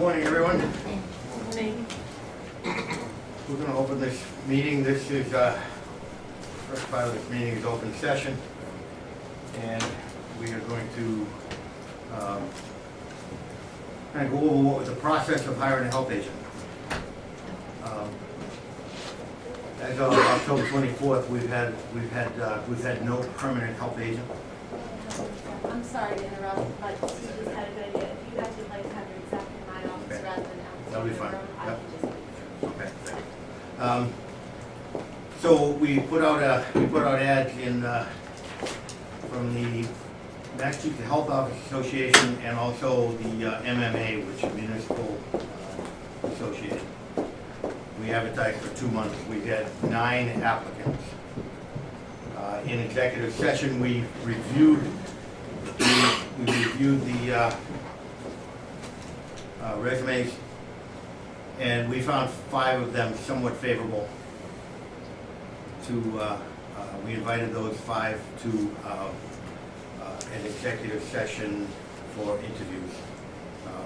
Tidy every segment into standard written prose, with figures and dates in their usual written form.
morning, everyone. Morning. We're going to open this meeting. This is, first part of this meeting is open session. And we are going to kind of go over what was the process of hiring a health agent. As of October 24th, we've had no permanent health agent. I'm sorry to interrupt, but he just had a good idea. If you guys would like to have your exec in my office rather than out That'll be in the fine. room, I Yep. can just. Okay. So we put out ads in from the Massachusetts Health Officers Association and also the MMA, which is Municipal Association. We advertised for 2 months. We had 9 applicants. In executive session, we reviewed the resumes, and we found 5 of them somewhat favorable. We invited those 5 to an executive session for interviews.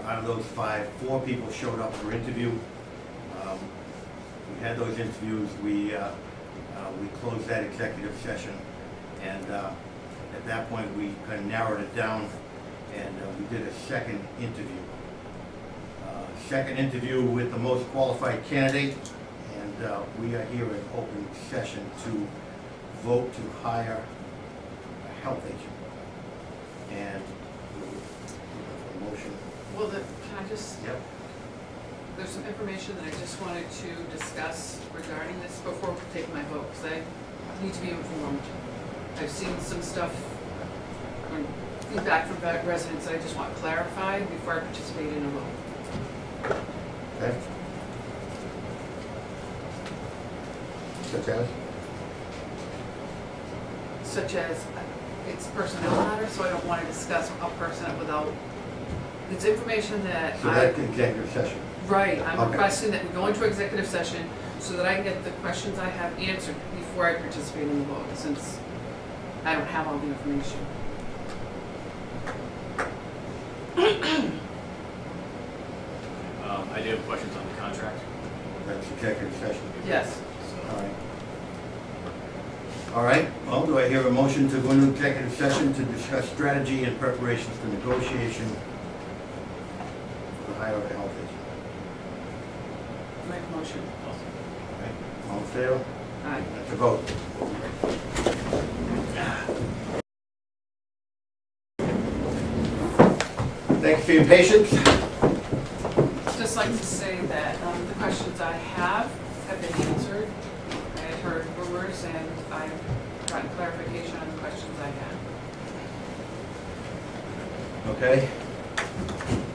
Out of those 5, 4 people showed up for interview. We had those interviews. We closed that executive session, and at that point we kind of narrowed it down, and we did a second interview. Second interview with the most qualified candidate, and we are here in open session to vote to hire a health agent. And a motion. Well, can I just, Yep. there's some information that I just wanted to discuss regarding this before taking my vote, because I need to be informed. I've seen some stuff, or feedback from residents that I just want clarified before I participate in a vote. Okay. Such as, it's personnel matter, so I don't want to discuss a person without, it's information that So that's the executive session. Right, I'm Okay. requesting that we go into executive session so that I can get the questions I have answered before I participate in the vote, since I don't have all the information. I do have questions on the contract. That's executive session. Yes. All right. All right, well, do I hear a motion to go into executive session to discuss strategy and preparations for negotiation for the hire of a health agent? Make a motion. All right, all in favor? Aye. That's a vote. Thanks for your patience. Just like to say that the questions I have been answered. I had heard rumors and I've gotten clarification on the questions I had. Okay?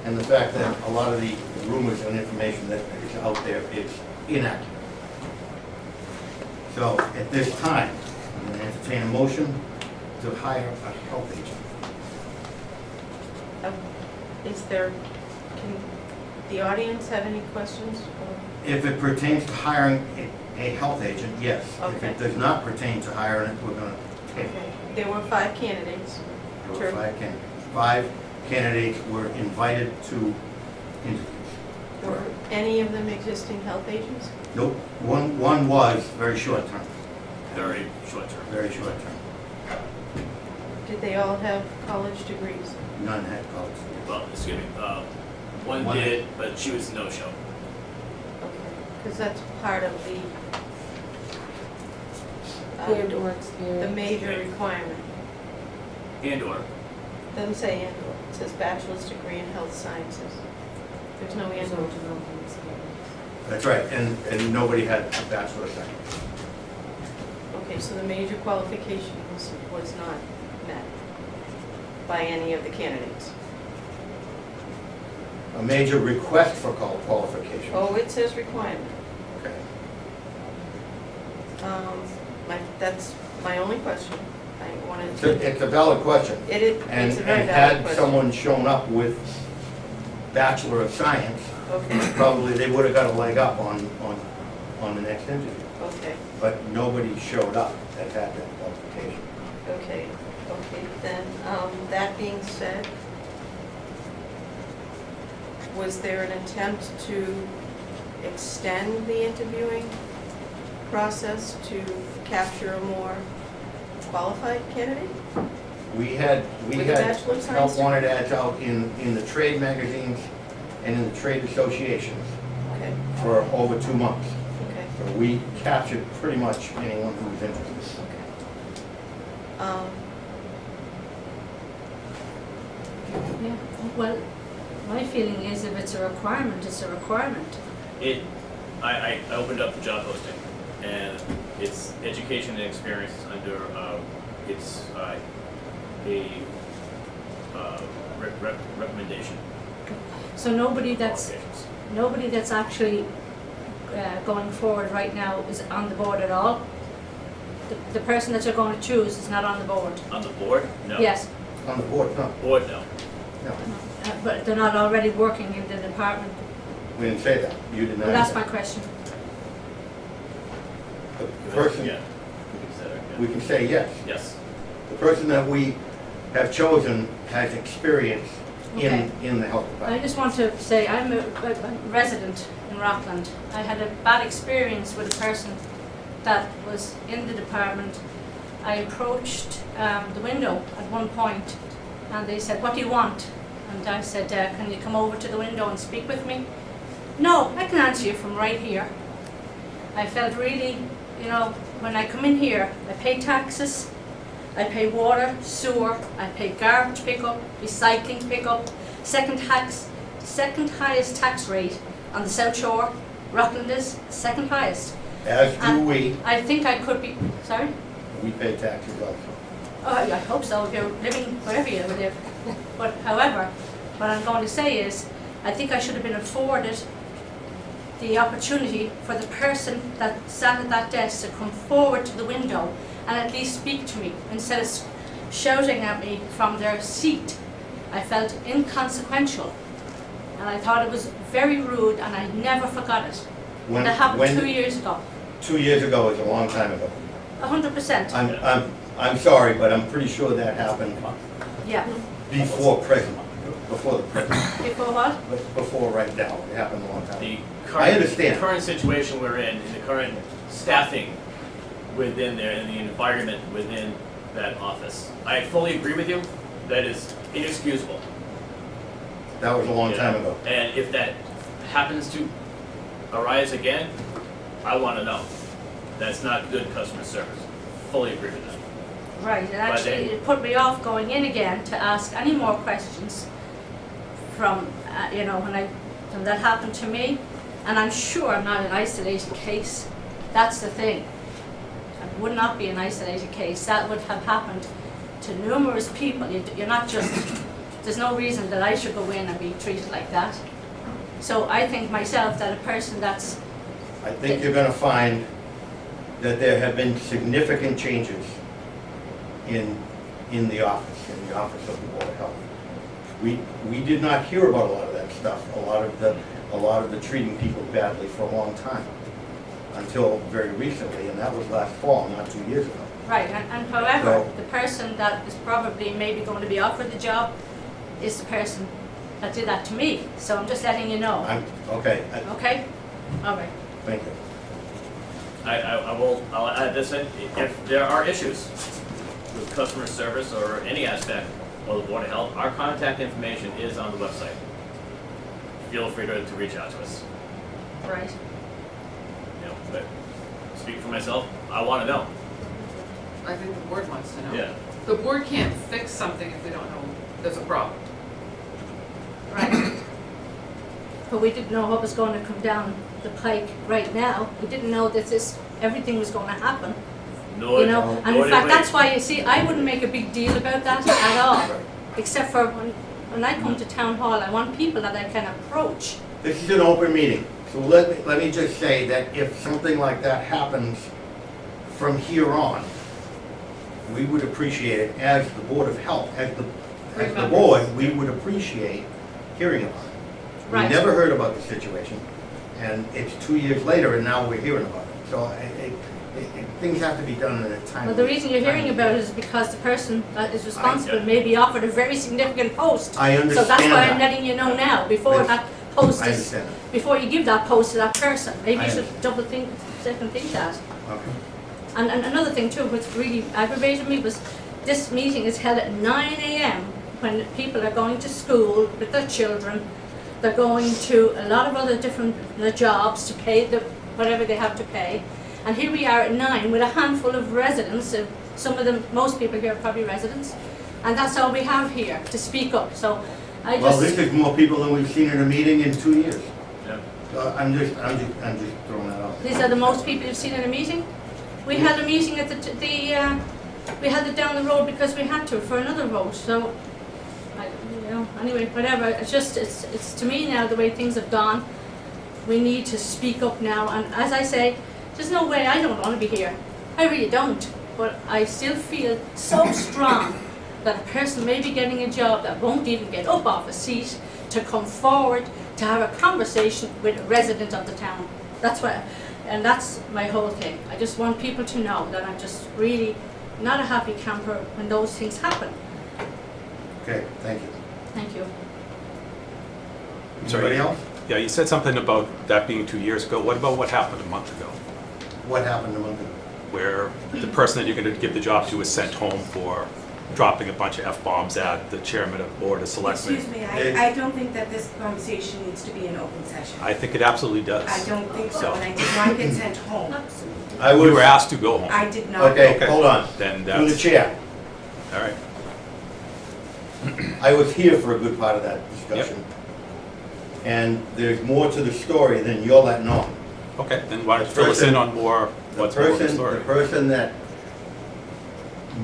And the fact that a lot of the rumors and information that is out there is inaccurate. So at this time, I'm going to entertain a motion to hire a health agent. Can the audience have any questions? If it pertains to hiring a health agent, yes. If Okay. it does not pertain to hiring it, we're going to table. Okay. There were 5 candidates. There Sure. were 5 candidates. 5 candidates were invited to interviews. Were any of them existing health agents? Nope. One was very short term. Very short term. Very short term. Did they all have college degrees? None had college. Well, excuse me. One One did, but she was no-show. Okay, because that's part of the And/or the experience. major requirement. And/or. Doesn't say and/or, it says bachelor's degree in health sciences. There's no There's no and/or. development experience. That's right, and nobody had a bachelor's degree. Okay, so the major qualification was not met by any of the candidates. A major request for qualifications. Oh, it says requirement. Okay. That's my only question. I wanted It's to. a valid question. It's a very And valid had question. someone shown up with Bachelor of Science, Okay, probably they would have got a leg up on the next interview. okay, But nobody showed up that had that qualification. okay, then, that being said, was there an attempt to extend the interviewing process to capture a more qualified candidate? We had With a Bachelor of help Science? wanted ads out in the trade magazines and in the trade associations Okay, for over 2 months. okay, So we captured pretty much anyone who was interested. okay. Yeah, well, my feeling is if it's a requirement, it's a requirement. I opened up the job posting, and it's education and experience under, it's a recommendation. So nobody that's Qualifications. actually going forward right now is on the board at all? The person that you're going to choose is not on the board? On the board? No. Yes, On the board, no, Board, no. no, but they're not already working in the department? we didn't say that. You did not. Well, that's my question. The person, Yeah. We can say that, yeah. we can say yes. Yes. The person that we have chosen has experience Okay. in the health I department. just want to say, I'm a resident in Rockland. I had a bad experience with a person that was in the department. I approached the window at one point and they said, "What do you want?" And I said, "Can you come over to the window and speak with me?" "No, I can answer you from right here." I felt really, you know, when I come in here, I pay taxes, I pay water, sewer, I pay garbage pickup, recycling pickup, second highest tax rate on the South Shore. Rockland is second highest. As do And we, I think I could be, sorry? we pay taxes also. Oh, I hope so, if you're living wherever you live. But however, what I'm going to say is, I think I should have been afforded the opportunity for the person that sat at that desk to come forward to the window and at least speak to me, instead of shouting at me from their seat. I felt inconsequential, and I thought it was very rude, and I never forgot it. When, That happened when 2 years ago, 2 years ago is a long time ago. 100%, I'm sorry, but I'm pretty sure that happened yeah. before present, before the present, Before what? but before right now. It happened a long time. The I current, understand. the current situation we're in, and the current staffing within there, and the environment within that office. I fully agree with you, that is inexcusable. That was a long you time know? ago. And if that happens to arise again, I want to know. That's not good customer service. Fully agree with that. Right, and But actually then- it put me off going in again to ask any more questions from, you know, when that happened to me. And I'm sure I'm not an isolated case. That's the thing. It would not be an isolated case. That would have happened to numerous people. You're not just, there's no reason that I should go in and be treated like that. So I think myself that a person that's, I think you're gonna find that there have been significant changes in the office of the Board of Health. We did not hear about a lot of that stuff, a lot of the treating people badly for a long time, until very recently, and that was last fall, not 2 years ago. right, and however, So- the person that is probably maybe going to be offered the job is the person that did that to me. So I'm just letting you know, Okay, okay? All right. thank you. I'll add this in. If there are issues with customer service or any aspect of the Board of Health, our contact information is on the website. Feel free to reach out to us. Right. You know, but speak for myself, I want to know. I think the board wants to know. Yeah. The board can't fix something if they don't know there's a problem. Right. But we didn't know what was going to come down the pike right now. We didn't know that everything was going to happen, you know? And in fact, that's why, you see, I wouldn't make a big deal about that at all. Except for when I come to town hall, I want people that I can approach. This is an open meeting, so let me just say that if something like that happens from here on, we would appreciate it as the Board of Health, as the board, we would appreciate hearing about it. Right. We never heard about the situation, and it's 2 years later, and now we're hearing about it. So things have to be done in a timely. Well, the reason you're hearing about it is because the person that is responsible yeah. may be offered a very significant post. I understand So that's why I'm that. letting you know now, before Yes. that post I this, understand that. before you give that post to that person. Maybe I you should understand. double think, second think that. Okay. And another thing too, which really aggravated me was this meeting is held at 9 a.m. when people are going to school with their children. They're going to a lot of other different jobs to pay whatever they have to pay. And here we are at 9 with a handful of residents. Some of them, most people here are probably residents. And that's all we have here to speak up. So I Well, just... this is more people than we've seen in a meeting in 2 years. Yeah. I'm just throwing that out. These are the most people you've seen in a meeting? We had a meeting at we had it down the road because we had to for another vote, so, anyway, whatever, it's to me now, the way things have gone, we need to speak up now, and as I say, there's no way I don't want to be here. I really don't, but I still feel so strong that a person may be getting a job that won't even get up off a seat to come forward to have a conversation with a resident of the town. And that's my whole thing. I just want people to know that I'm just really not a happy camper when those things happen. Okay, thank you. Thank you. Anybody else? Yeah, you said something about that being 2 years ago. What about what happened a month ago? What happened a month ago? Where the person that you're going to give the job to was sent home for dropping a bunch of F-bombs at the chairman of the board of selectmen. Excuse me, I don't think that this conversation needs to be an open session. I think it absolutely does. I don't think so, So- and I did not get sent home. I We were asked to go home. I did not. Okay, Okay. hold on. Then Through the that's, chair. all right. I was here for a good part of that discussion. And there's more to the story than you're letting on. Okay, then why don't you The fill us in person- on more, The what's more of the person, story? the person that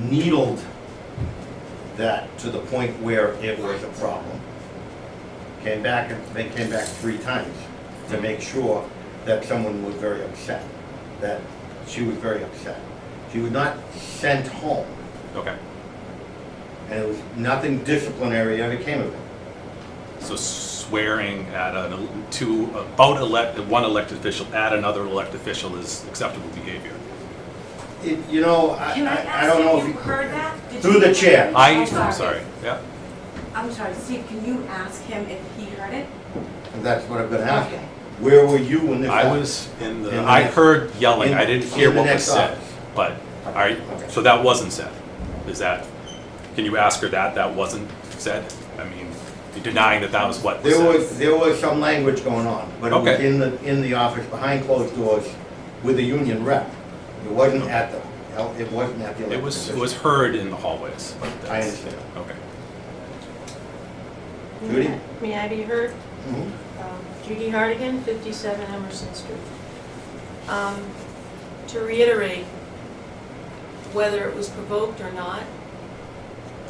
needled that to the point where it was a problem came back, and they came back 3 times to make sure that someone was very upset, that she was very upset. She was not sent home, Okay, and it was nothing disciplinary ever came of it. so swearing at one elected official at another elected official is acceptable behavior. You know, Can I I don't know ask if if you heard that? Did Through you- the chair. I'm sorry, yeah. I'm sorry, Steve, can you ask him if he heard it? that's what I'm gonna ask you. Okay. Where were you when this I happened? was in the, In the I next- heard yelling, I didn't hear in the what was next said. office. But, all right, so that wasn't said. Is that, can you ask her that wasn't said? I mean, you're denying that was what was said. There was some language going on, but it was Okay. in the office behind closed doors with the union rep. It wasn't at the elected It was position. heard in the hallways. But I that's- understand. Okay. Judy? May I be heard? Mhm. Judy Hardigan, 57 Emerson Street. To reiterate, whether it was provoked or not,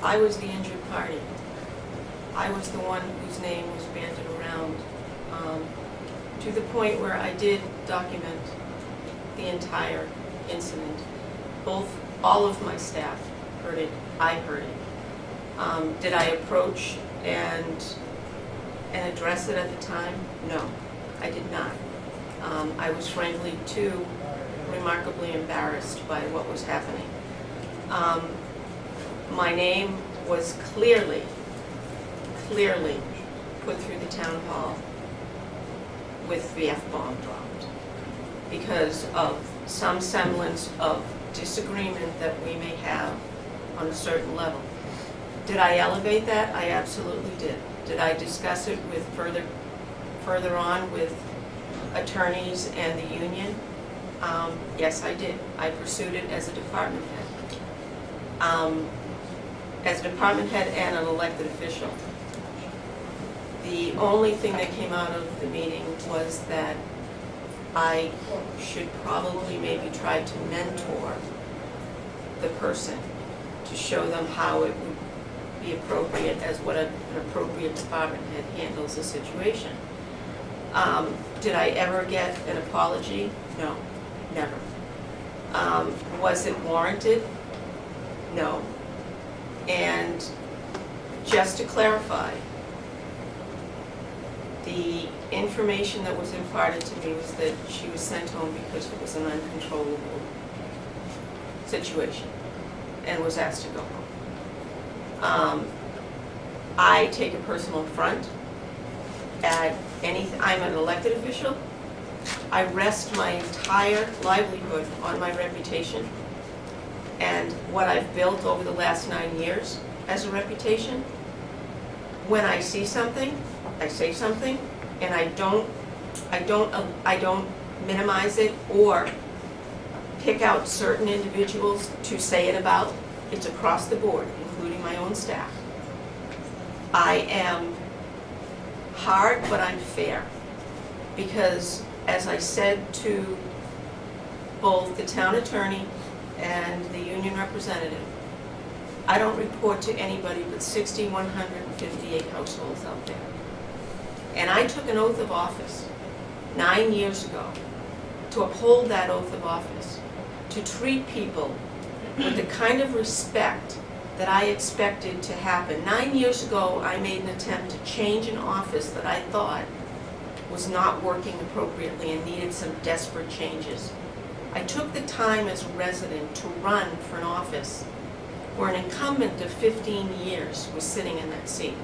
I was the injured party. I was the one whose name was bandied around, to the point where I did document the entire incident. All of my staff heard it, I heard it. Did I approach and address it at the time? No, I did not. I was frankly too remarkably embarrassed by what was happening. My name was clearly put through the town hall with the F-bomb dropped because of some semblance of disagreement that we may have on a certain level. Did I elevate that? I absolutely did. Did I discuss it with further on with attorneys and the union? Yes, I did. I pursued it as a department head. As a department head and an elected official. The only thing that came out of the meeting was that I should probably maybe try to mentor the person to show them how it would be appropriate as what an appropriate department head handles a situation. Did I ever get an apology? No, never. Was it warranted? No. And just to clarify, the information that was imparted to me was that she was sent home because it was an uncontrollable situation and was asked to go home. I take a personal affront at I'm an elected official. I rest my entire livelihood on my reputation and what I've built over the last 9 years as a reputation. When I see something, I say something, and I don't minimize it or pick out certain individuals to say it about. It's across the board, including my own staff. I am hard, but I'm fair, because as I said to both the town attorney and the union representative, I don't report to anybody but 6,158 households out there. And I took an oath of office 9 years ago to uphold that oath of office, to treat people with the kind of respect that I expected to happen. 9 years ago, I made an attempt to change an office that I thought was not working appropriately and needed some desperate changes. I took the time as a resident to run for an office where an incumbent of 15 years was sitting in that seat.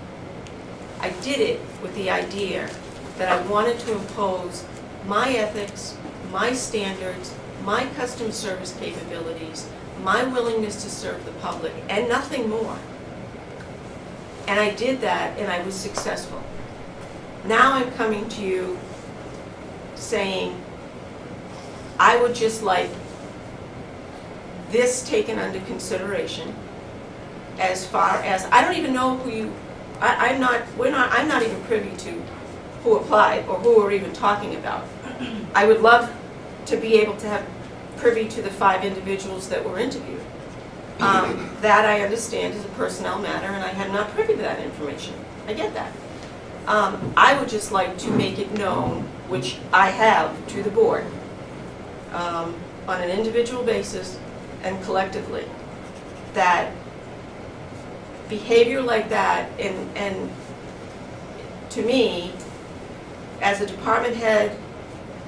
I did it with the idea that I wanted to impose my ethics, my standards, my customer service capabilities, my willingness to serve the public, and nothing more. And I did that, and I was successful. Now I'm coming to you saying, I would just like this taken under consideration as far as, I don't even know who you, I'm not even privy to who applied or who we're even talking about. I would love to be able to have privy to the 5 individuals that were interviewed. That I understand is a personnel matter, and I am not privy to that information. I get that. I would just like to make it known, which I have to the board, on an individual basis and collectively, that behavior like that, and to me, as a department head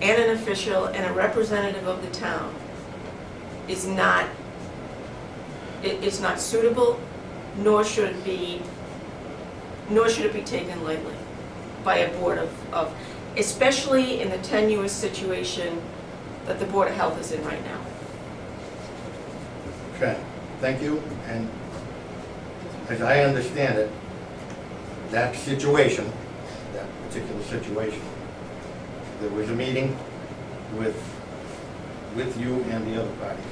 and an official and a representative of the town, is not, it's not suitable, nor should it be taken lightly by a board of, especially in the tenuous situation that the Board of Health is in right now. Okay, thank you. And as I understand it, that situation, that particular situation, there was a meeting with you and the other parties,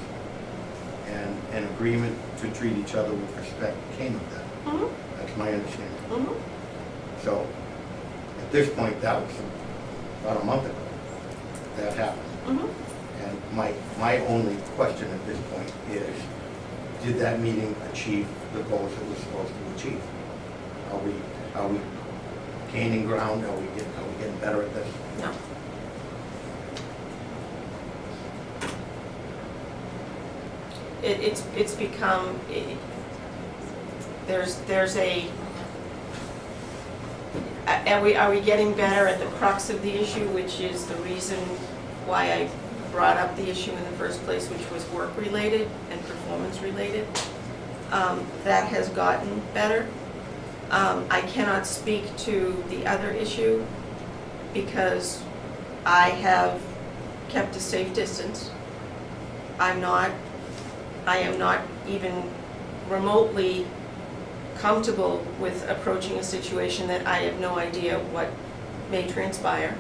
and an agreement to treat each other with respect came of that. Mm-hmm. That's my understanding. Mm-hmm. So, at this point, that was about a month ago that happened. Mm-hmm. And my only question at this point is, did that meeting achieve the goals it was supposed to achieve? Are we gaining ground? Are we getting better at this? No. It's become, there's a, are we getting better at the crux of the issue, which is the reason why I brought up the issue in the first place, which was work-related and performance-related. That has gotten better. I cannot speak to the other issue because I have kept a safe distance. I am not even remotely comfortable with approaching a situation that I have no idea what may transpire.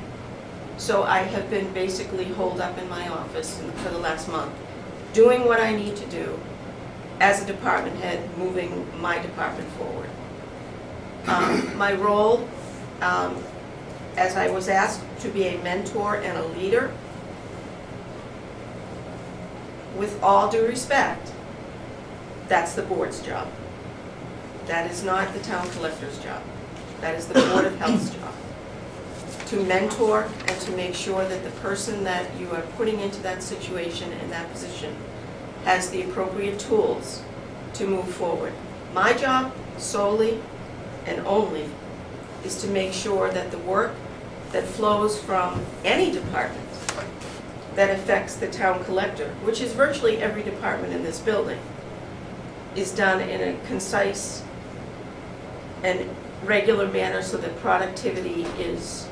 So I have been basically holed up in my office for the last month, doing what I need to do as a department head, moving my department forward. My role, as I was asked to be a mentor and a leader, with all due respect, that's the board's job. That is not the town collector's job. That is the Board of Health's job. To mentor and to make sure that the person that you are putting into that situation and that position has the appropriate tools to move forward. My job solely and only is to make sure that the work that flows from any department that affects the town collector, which is virtually every department in this building, is done in a concise and regular manner so that productivity is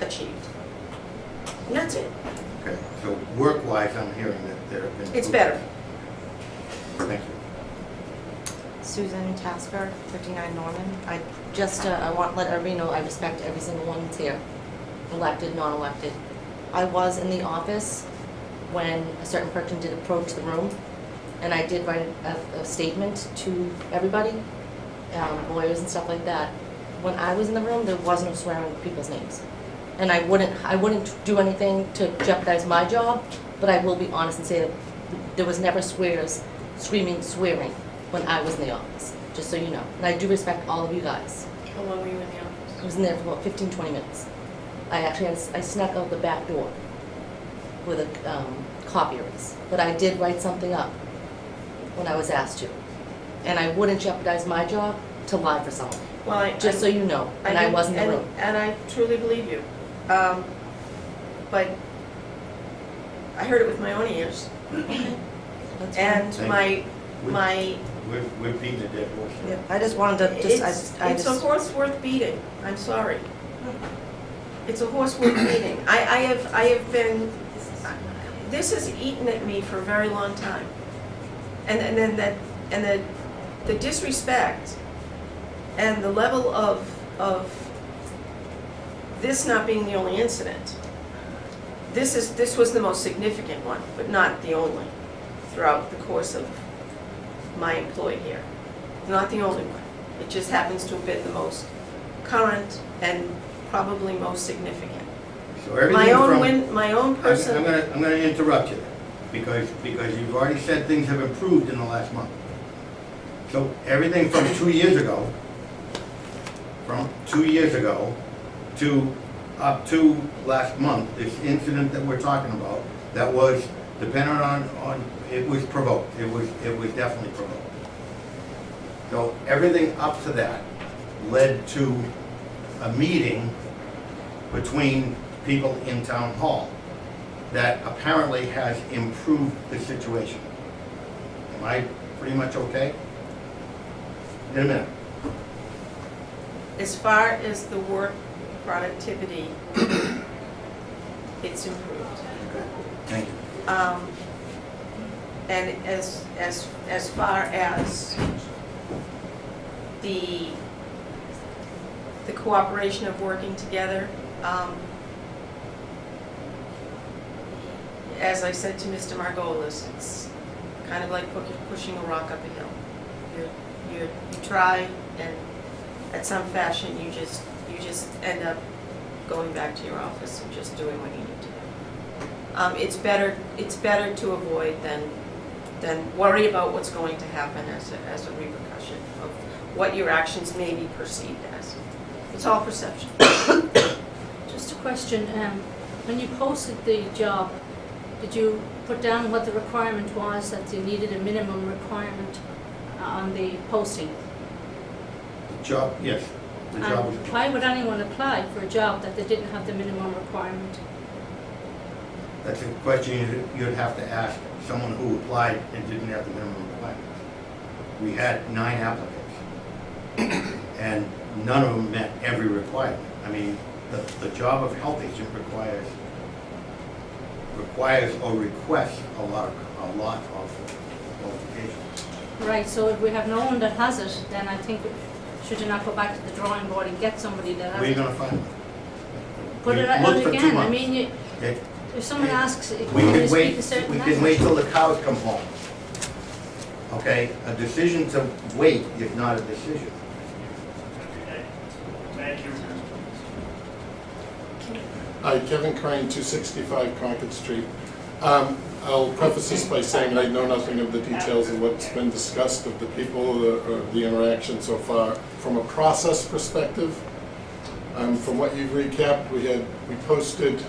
achieved. And that's it. Okay, so work-wise, I'm hearing that there have been. It's better. Thank you. Susan Tasker, 59 Norman. I want to let everybody know I respect every single one that's here, elected, non-elected. I was in the office when a certain person did approach the room, and I did write a statement to everybody, lawyers and stuff like that. When I was in the room, there was no swearing people's names. And I wouldn't do anything to jeopardize my job, but I will be honest and say that there was never screaming, swearing when I was in the office, just so you know. And I do respect all of you guys. How long were you in the office? I was in there for about 15, 20 minutes. I snuck out the back door with a copy erase, but I did write something up when I was asked to. And I wouldn't jeopardize my job to lie for someone, Well, just so you know, and I was in the room. And I truly believe you. But I heard it with my own ears. That's And fine. We're beating a dead horse. Yeah, I just wanted to, It's a horse worth beating, I'm sorry. It's a horse worth beating. I have been, this has eaten at me for a very long time. And then the disrespect and the level of this not being the only incident. This was the most significant one, but not the only, throughout the course of my employ here. Not the only one. It just happens to have been the most current and probably most significant. So everything My own person. I'm gonna interrupt you, because you've already said things have improved in the last month. So everything from 2 years ago, to up to last month, this incident that we're talking about, that was dependent on it was provoked. It was definitely provoked. So everything up to that led to a meeting between people in town hall that apparently has improved the situation. Am I pretty much okay? In a minute. As far as the work productivity, it's improved. Okay. Thank you. And as far as the cooperation of working together, as I said to Mr. Margolis, it's kind of like pushing a rock up a hill. You try, and at some fashion you just end up going back to your office and just doing what you need to do. It's better to avoid than worry about what's going to happen as a repercussion of what your actions may be perceived as. It's all perception. Just a question, when you posted the job, did you put down what the requirement was, that you needed a minimum requirement on the posting? The job, yes. The job was. Why would anyone apply for a job that they didn't have the minimum requirement? That's a question you'd have to ask someone who applied and didn't have the minimum requirements. We had 9 applicants, and none of them met every requirement. I mean, the job of health agent requires or requests a lot of qualifications. Right, so if we have no one that has it, then I think, should you not go back to the drawing board and get somebody that has Where are you it? going to find them? Put it out Look for 2 again, I months. mean, Okay? if someone asks, if We you can speak wait. a certain We language. can wait till the cows come home. Okay? A decision to wait is not a decision. Thank you. Hi, Kevin Crane, 265 Concord Street. I'll preface this by saying I know nothing of the details of what's been discussed, of the people, the interaction so far. From a process perspective, from what you've recapped, we posted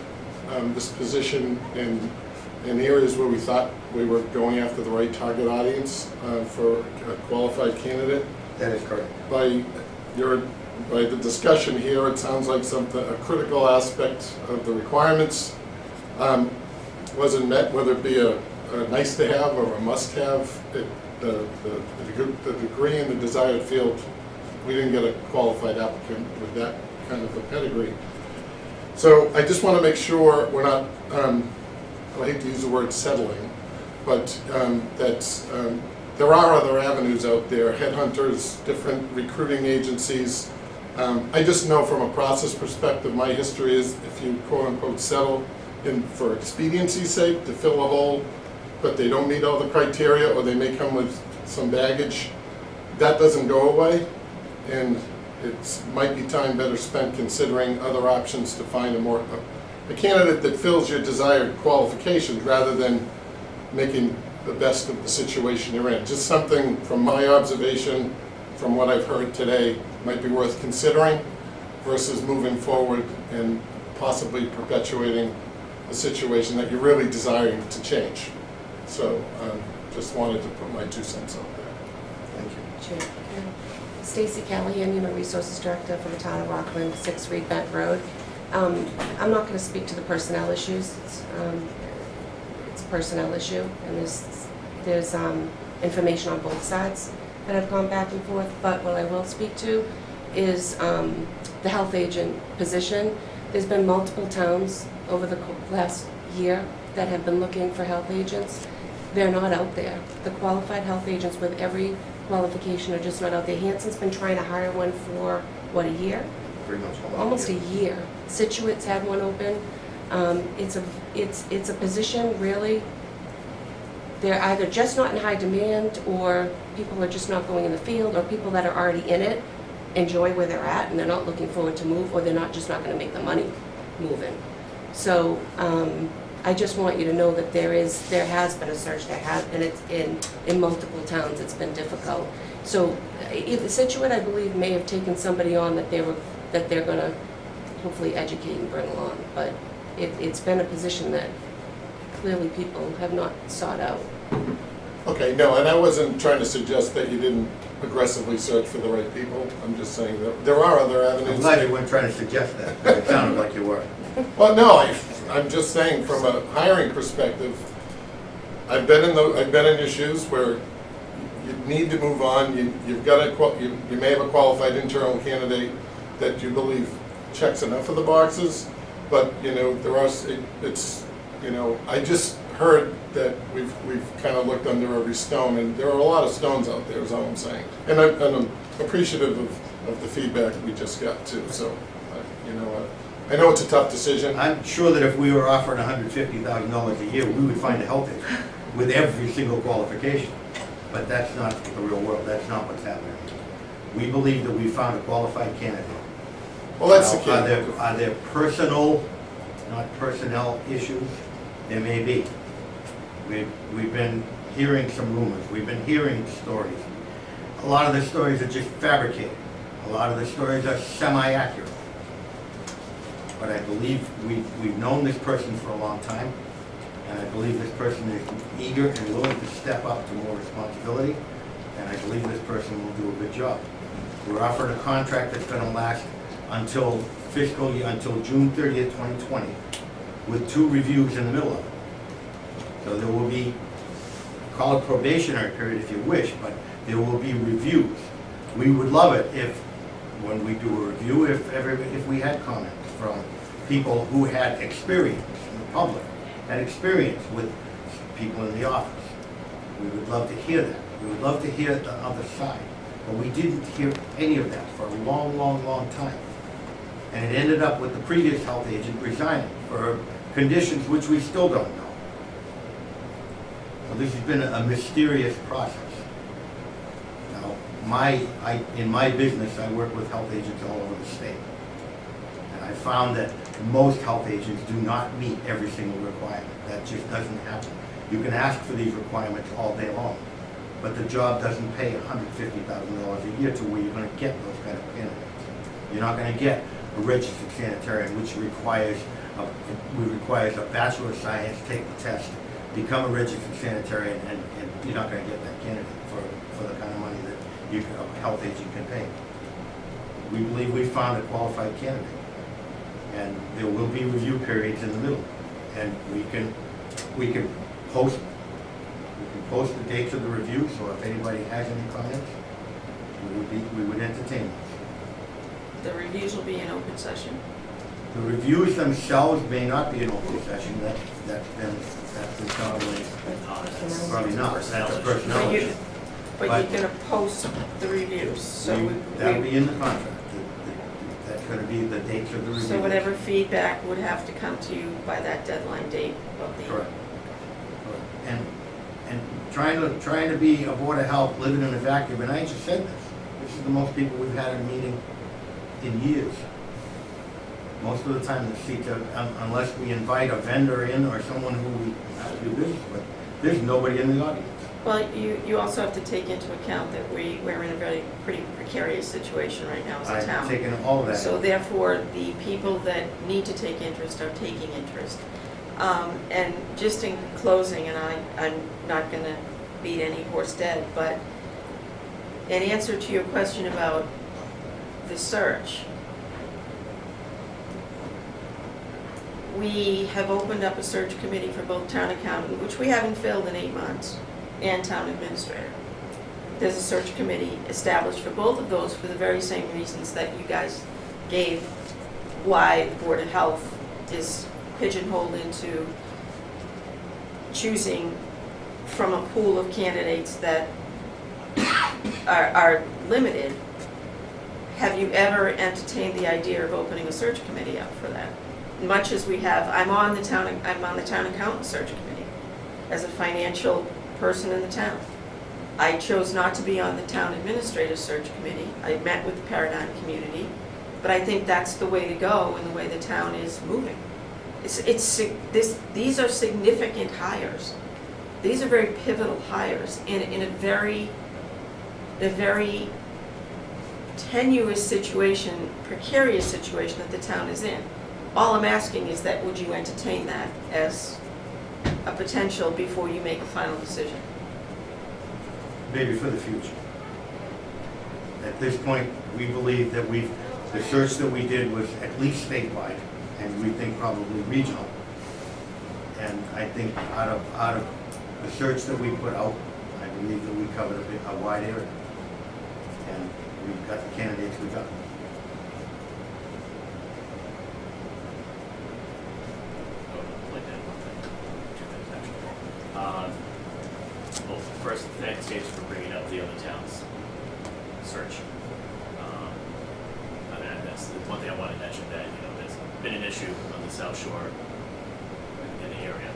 this position in areas where we thought we were going after the right target audience for a qualified candidate. That is correct. By the discussion here, it sounds like a critical aspect of the requirements wasn't met, whether it be a nice to have or a must have. The degree in the desired field, we didn't get a qualified applicant with that kind of a pedigree. So I just want to make sure we're not, I hate to use the word settling, but there are other avenues out there, headhunters, different recruiting agencies. I just know from a process perspective, my history is if you quote unquote settle in for expediency's sake to fill a hole, but they don't meet all the criteria or they may come with some baggage, that doesn't go away. And it might be time better spent considering other options to find a candidate that fills your desired qualifications rather than making the best of the situation you're in. Just something from my observation, from what I've heard today, might be worth considering versus moving forward and possibly perpetuating a situation that you're really desiring to change. So just wanted to put my 2 cents out there. Thank you. Chair. Stacy Callahan, Human Resources Director for the town of Rockland, 6 Reed Bent Road. I'm not going to speak to the personnel issues. It's a personnel issue, and there's information on both sides that have gone back and forth. But what I will speak to is the health agent position. There's been multiple towns over the last year that have been looking for health agents. They're not out there. The qualified health agents with every qualification are just not out there. Hanson's been trying to hire one for, what, a year? 3 months. Almost a year. Situate's had one open. It's a position, really, they're either just not in high demand, or people are just not going in the field, or people that are already in it enjoy where they're at and they're not looking forward to move, or they're not going to make the money moving. So I just want you to know that there has been a search, and it's in multiple towns. It's been difficult. So Situate, I believe, may have taken somebody on that they're going to hopefully educate and bring along, but it's been a position that clearly people have not sought out. Okay, no, and I wasn't trying to suggest that you didn't aggressively search for the right people. I'm just saying that there are other avenues. I'm glad you weren't trying to suggest that, but it sounded like you were. Well, no, I'm just saying from a hiring perspective, I've been in your shoes where you need to move on. You've got you may have a qualified internal candidate that you believe checks enough of the boxes, but I just heard that we've kind of looked under every stone, and there are a lot of stones out there, is all I'm saying. And I'm appreciative of the feedback we just got too. So, I know it's a tough decision. I'm sure that if we were offering $150,000 a year, we would find a health agent with every single qualification. But that's not the real world. That's not what's happening. We believe that we found a qualified candidate. Well, that's the key. Are there personal, not personnel issues? There may be. We've been hearing some rumors. We've been hearing stories. A lot of the stories are just fabricated. A lot of the stories are semi-accurate. But I believe we've known this person for a long time, and I believe this person is eager and willing to step up to more responsibility, and I believe this person will do a good job. We're offered a contract that's going to last until June 30th, 2020, with 2 reviews in the middle of it. So there will be, call it probationary period if you wish, but there will be reviews. We would love it if, when we do a review, if we had comments from people who had experience in the public, had experience with people in the office. We would love to hear that. We would love to hear the other side. But we didn't hear any of that for a long, long, long time. And it ended up with the previous health agent resigning for conditions which we still don't know. So this has been a mysterious process. Now, in my business, I work with health agents all over the state. And I found that most health agents do not meet every single requirement. That just doesn't happen. You can ask for these requirements all day long, but the job doesn't pay $150,000 a year to where you're going to get those kind of candidates. You're not going to get a registered sanitarian, which requires a Bachelor of Science, take the test, become a registered sanitarian, and you're not going to get that candidate for the kind of money that a health agent can pay. We believe we found a qualified candidate, and there will be review periods in the middle, and we can post the dates of the review. So if anybody has any comments, we would entertain those. The reviews will be in open session. The reviews themselves may not be an open session, that's been probably not, that's a personnel issue. But you're gonna post the reviews, so That'll be in the contract. That's gonna be the dates of the reviews. so whatever feedback would have to come to you by that deadline date of the. Correct. And trying to be a Board of Health living in a vacuum, and I just said this is the most people we've had in a meeting in years. Most of the time the seats are, unless we invite a vendor in or someone who we have to do business with, there's nobody in the audience. Well, you also have to take into account that we're in a pretty precarious situation right now as a town. I've taken all of that. So therefore, the people that need to take interest are taking interest. And just in closing, and I'm not gonna beat any horse dead, but in answer to your question about the search, we have opened up a search committee for both town accountant, which we haven't filled in 8 months, and town administrator. There's a search committee established for both of those for the very same reasons that you guys gave why the Board of Health is pigeonholed into choosing from a pool of candidates that are limited. Have you ever entertained the idea of opening a search committee up for that? Much as we have, I'm on the town accountant search committee as a financial person in the town. I chose not to be on the town administrative search committee. I met with the Paradigm community, but I think that's the way to go and the way the town is moving. These are significant hires. These are very pivotal hires in a very tenuous situation, precarious situation that the town is in. All I'm asking is that would you entertain that as a potential before you make a final decision? Maybe for the future. At this point, we believe that the search that we did was at least statewide, and we think probably regional. And I think out of the search that we put out, I believe that we covered a wide area. And we've got the candidates we got. Well, first, thanks, James, for bringing up the other towns' search. And that's the one thing I wanted to mention, that there's been an issue on the South Shore in the area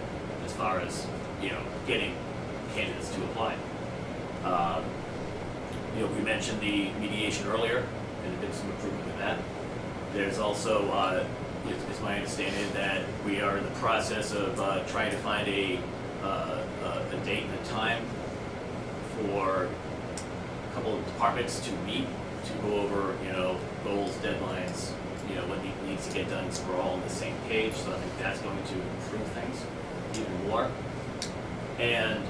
as far as getting candidates to apply. We mentioned the mediation earlier, and there's been some improvement with that. There's also, it's my understanding that we are in the process of trying to find a date and a time for a couple of departments to meet to go over, goals, deadlines, what needs to get done, so we're all on the same page. So I think that's going to improve things even more. And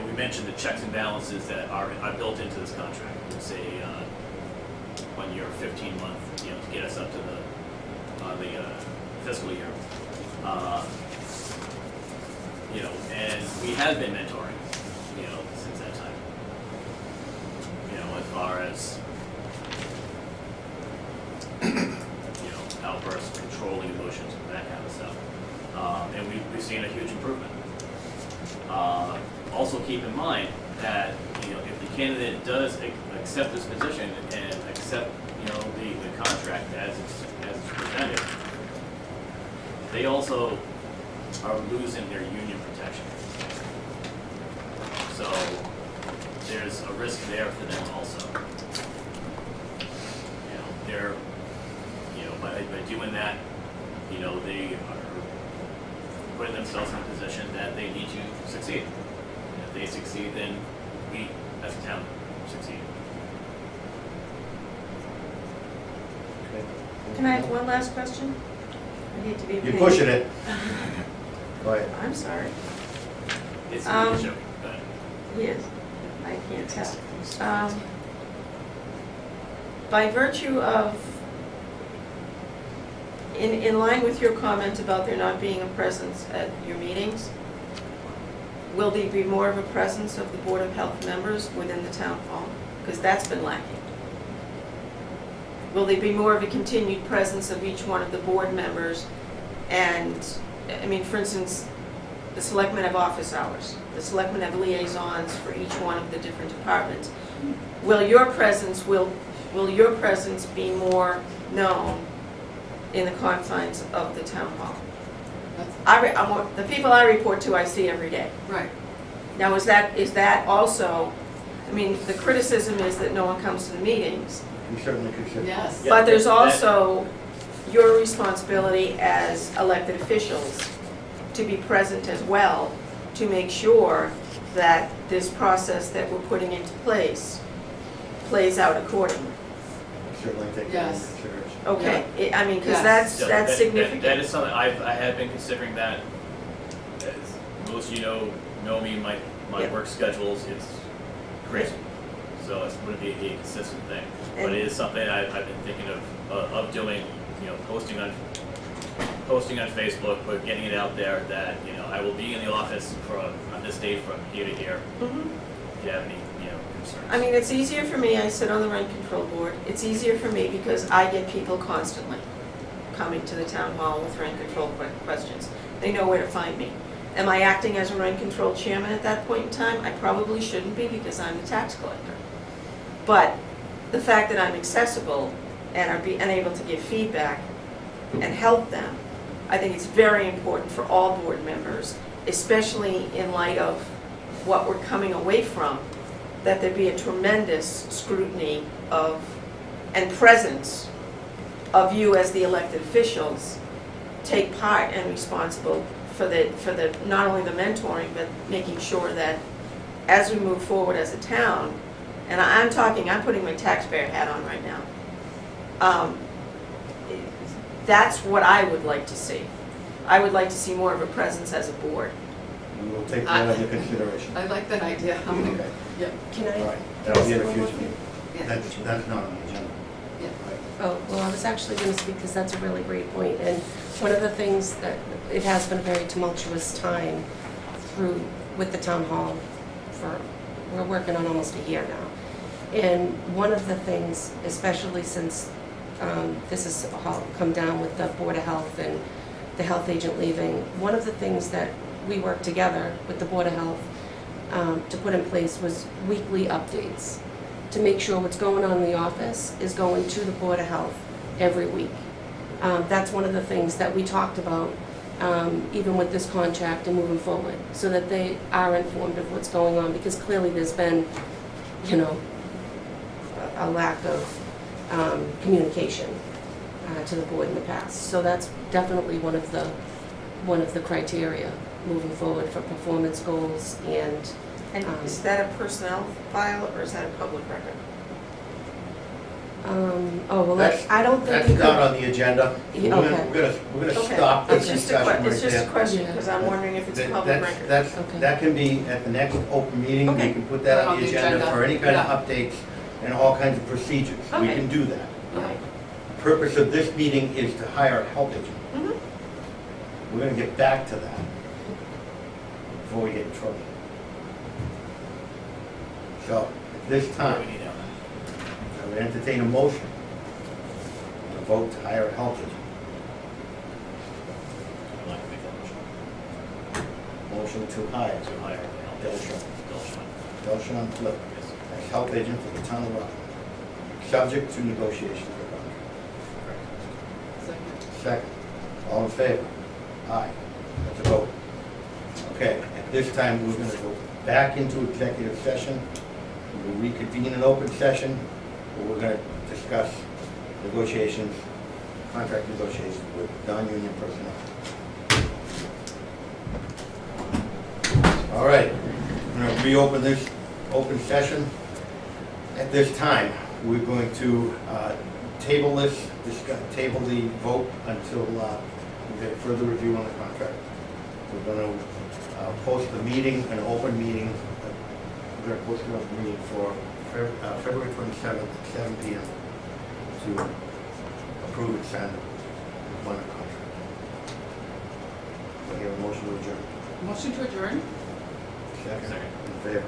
we mentioned the checks and balances that are built into this contract. It's a 1 year, 15-month, to get us up to the fiscal year. And we have been mentoring, since that time. As far as, outbursts, controlling emotions, that kind of stuff. And we've seen a huge improvement. Also keep in mind that, if the candidate does accept this position and accept, the contract as it's presented, they also are losing their union protection. So there's a risk there for them also. They're, by doing that, they are putting themselves in a position that they need to succeed. And if they succeed, then we, as a town, succeed. Can I have one last question? I hate to be a pain. You're pushing it. Go ahead. I'm sorry. It's a leadership. Yes, I can't tell. By virtue of, in line with your comment about there not being a presence at your meetings, will there be more of a presence of the Board of Health members within the town hall? Because that's been lacking. Will there be more of a continued presence of each one of the board members? And, I mean, for instance, the selectmen have office hours. The selectmen have liaisons for each one of the different departments. Will your presence be more known in the confines of the town hall? The people I report to, I see every day. Right. Now, is that also, I mean, the criticism is that no one comes to the meetings, We certainly consider. Yes. but there's also your responsibility as elected officials to be present as well, to make sure that this process that we're putting into place plays out accordingly. Certainly take that into Yes. consideration. Okay, I mean, because Yes. Yeah, that's significant. That is something I have been considering that. As most of you know me, my Yeah. work schedules, it's crazy. So it wouldn't be a consistent thing. But And- it is something I've been thinking of doing, posting on Facebook, but getting it out there that, I will be in the office on this date from here to here, Mhm. if you have any, concerns. I mean, it's easier for me, I sit on the rent control board, it's easier for me because I get people constantly coming to the town hall with rent control questions. They know where to find me. Am I acting as a rent control chairman at that point in time? I probably shouldn't be because I'm the tax collector. But the fact that I'm accessible and able to give feedback and help them, I think it's very important for all board members, especially in light of what we're coming away from, that there be a tremendous scrutiny of and presence of you as the elected officials take part and responsible for the not only the mentoring, but making sure that as we move forward as a town, and I'm putting my taxpayer hat on right now. That's what I would like to see. I would like to see more of a presence as a board. We will take that under consideration. I like that idea. Okay. Yeah. Can All I? right, that'll be in a One future more meeting. Yeah. That's not on the agenda. Yeah. Oh, well, I was actually going to speak because that's a really great point. And one of the things that, it has been a very tumultuous time with the town hall we're working on almost a year now. And one of the things, especially since this has all come down with the Board of Health and the health agent leaving, one of the things that we worked together with the Board of Health to put in place was weekly updates, to make sure what's going on in the office is going to the Board of Health every week. That's one of the things that we talked about, even with this contract and moving forward, so that they are informed of what's going on, because clearly there's been, a lack of communication to the board in the past. So that's definitely one of the criteria moving forward for performance goals and. And is that a personnel file or is that a public record? I don't think That's we not could. on the agenda. Yeah, okay. We're gonna Okay. stop this It's discussion right there. It's just a question, Yeah. because I'm wondering if it's a public record. Okay. That can be at the next open meeting, we Okay. can put that on the agenda for any kind of Yeah. updates and all kinds of procedures. We Okay. can do that. Okay. The purpose of this meeting is to hire a health agent. Mhm. We're gonna get back to that before we get in trouble. So, at this What time, do we need now? I would entertain a motion to vote to hire a health agent. I'd like to make that Motion motion to hire to hire a health agent. Delshon Flip Yes. as health agent for the town of Rockland, subject to negotiations with Rockland. Second. Second, all in favor? Aye. That's a vote. Okay, at this time, we're gonna go back into executive session. We'll reconvene an open session, where we're gonna discuss negotiations, contract negotiations with non-union personnel. All right, I'm gonna reopen this open session. At this time, we're going to table table the vote until we get further review on the contract. We're going to post the meeting, an open meeting. We're going to post an open meeting for February 27th at 7 p.m. to approve and sign the employment contract. Do I hear a motion to adjourn? Motion to adjourn? Second. Second. In favor?